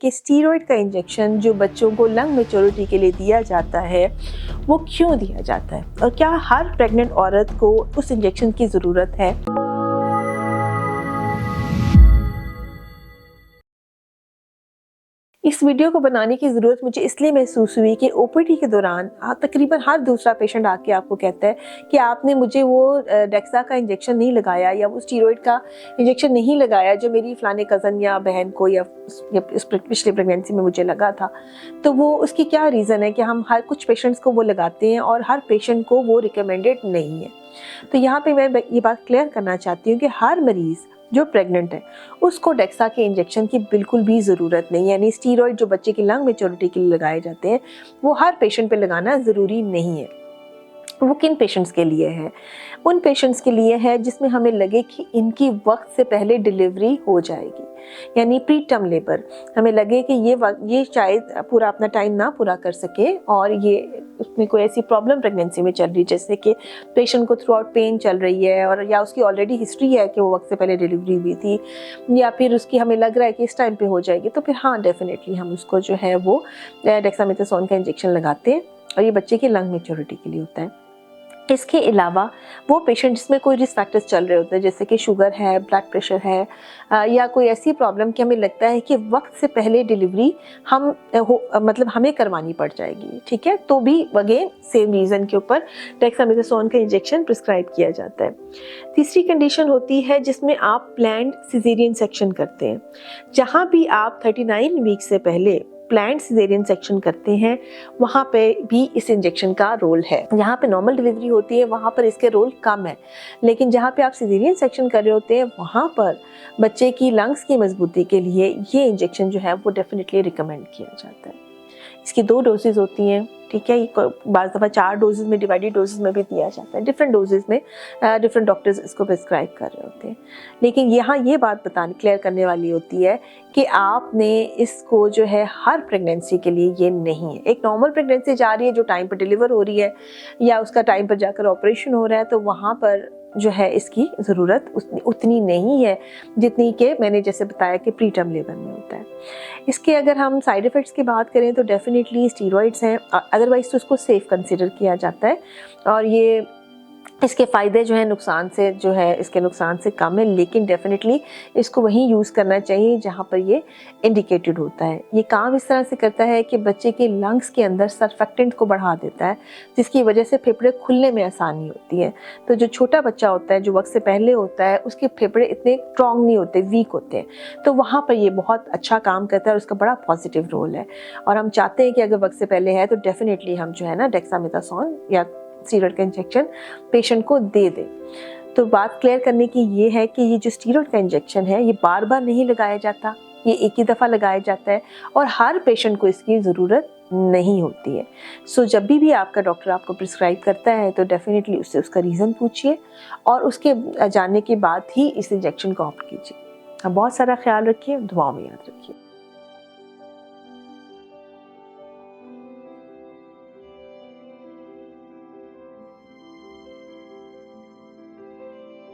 कि स्टीरॉयड का इंजेक्शन जो बच्चों को लंग मैच्योरिटी के लिए दिया जाता है वो क्यों दिया जाता है और क्या हर प्रेग्नेंट औरत को उस इंजेक्शन की ज़रूरत है। इस वीडियो को बनाने की ज़रूरत मुझे इसलिए महसूस हुई कि ओपीडी के दौरान तकरीबन हर दूसरा पेशेंट आके आपको कहता है कि आपने मुझे वो डेक्सा का इंजेक्शन नहीं लगाया या वो स्टीरॉयड का इंजेक्शन नहीं लगाया जो मेरी फ़लाने कज़न या बहन को या इस पिछले प्रेगनेंसी में मुझे लगा था। तो वो उसकी क्या रीज़न है कि हम हर कुछ पेशेंट्स को वो लगाते हैं और हर पेशेंट को वो रिकमेंडेड नहीं है। तो यहाँ पे मैं ये बात क्लियर करना चाहती हूँ कि हर मरीज़ जो प्रेग्नेंट है उसको डेक्सा के इंजेक्शन की बिल्कुल भी ज़रूरत नहीं है। यानी स्टीरॉयड जो बच्चे की लंग मैच्योरिटी के लिए लगाए जाते हैं वो हर पेशेंट पे लगाना ज़रूरी नहीं है। वो किन पेशेंट्स के लिए है? उन पेशेंट्स के लिए है जिसमें हमें लगे कि इनकी वक्त से पहले डिलीवरी हो जाएगी, यानी प्री टर्म लेबर। हमें लगे कि ये शायद पूरा अपना टाइम ना पूरा कर सके और ये उसमें कोई ऐसी प्रॉब्लम प्रेगनेंसी में चल रही है जैसे कि पेशेंट को थ्रू आउट पेन चल रही है और या उसकी ऑलरेडी हिस्ट्री है कि वो वक्त से पहले डिलीवरी हुई थी या फिर उसकी हमें लग रहा है कि इस टाइम पे हो जाएगी, तो फिर हाँ डेफिनेटली हम उसको जो है वो डेक्सामेथासोन का इंजेक्शन लगाते हैं और ये बच्चे की लंग मैच्योरिटी के लिए होता है। इसके अलावा वो पेशेंट जिसमें कोई रिस्क फैक्टर्स चल रहे होते हैं जैसे कि शुगर है, ब्लड प्रेशर है या कोई ऐसी प्रॉब्लम कि हमें लगता है कि वक्त से पहले डिलीवरी मतलब हमें करवानी पड़ जाएगी, ठीक है, तो भी अगेन सेम रीज़न के ऊपर डेक्सामेथासोन का इंजेक्शन प्रिस्क्राइब किया जाता है। तीसरी कंडीशन होती है जिसमें आप प्लान्ड सिजेरियन सेक्शन करते हैं। जहाँ भी आप 39 वीक से पहले प्लान्ड सिजेरियन सेक्शन करते हैं वहाँ पे भी इस इंजेक्शन का रोल है। जहाँ पे नॉर्मल डिलीवरी होती है वहाँ पर इसके रोल कम है, लेकिन जहाँ पे आप सिजेरियन सेक्शन कर रहे होते हैं वहाँ पर बच्चे की लंग्स की मजबूती के लिए ये इंजेक्शन जो है वो डेफिनेटली रिकमेंड किया जाता है। इसकी 2 डोजेज होती हैं, ठीक है, बाज़ दफ़ा 4 डोजेज में, डिवाइडेड डोजेज में भी दिया जाता है। डिफरेंट डोजेज में डिफरेंट डॉक्टर्स इसको प्रिस्क्राइब कर रहे होते हैं। लेकिन यहाँ ये बात क्लियर करने वाली होती है कि आपने इसको जो है हर प्रेगनेंसी के लिए ये नहीं है। एक नॉर्मल प्रेगनेंसी जा रही है जो टाइम पर डिलीवर हो रही है या उसका टाइम पर जाकर ऑपरेशन हो रहा है, तो वहाँ पर जो है इसकी ज़रूरत उतनी नहीं है जितनी कि मैंने जैसे बताया कि प्री टर्म लेबर में होता है। इसके अगर हम साइड इफ़ेक्ट्स की बात करें तो डेफिनेटली स्टीरॉइड्स हैं, अदरवाइज़ तो उसको सेफ़ कंसिडर किया जाता है और ये इसके फ़ायदे जो है नुकसान से जो है इसके नुकसान से कम है, लेकिन डेफिनेटली इसको वहीं यूज़ करना चाहिए जहाँ पर ये इंडिकेटेड होता है। ये काम इस तरह से करता है कि बच्चे के लंग्स के अंदर सरफेक्टेंट को बढ़ा देता है जिसकी वजह से फेफड़े खुलने में आसानी होती है। तो जो छोटा बच्चा होता है जो वक्त से पहले होता है उसके फेफड़े इतने स्ट्रॉन्ग नहीं होते, वीक होते हैं, तो वहाँ पर ये बहुत अच्छा काम करता है और उसका बड़ा पॉजिटिव रोल है। और हम चाहते हैं कि अगर वक्त से पहले है तो डेफिनेटली हम जो है ना डेक्सामेथासोन या स्टीरॉयड का इंजेक्शन पेशेंट को दे दें। तो बात क्लियर करने की ये है कि ये जो स्टीरॉयड का इंजेक्शन है ये बार बार नहीं लगाया जाता, ये एक ही दफ़ा लगाया जाता है और हर पेशेंट को इसकी ज़रूरत नहीं होती है। सो जब भी आपका डॉक्टर आपको प्रिस्क्राइब करता है तो डेफिनेटली उससे उसका रीज़न पूछिए और उसके जानने के बाद ही इस इंजेक्शन को ऑप्ट कीजिए। बहुत सारा ख्याल रखिए, दुआओं में याद रखिए।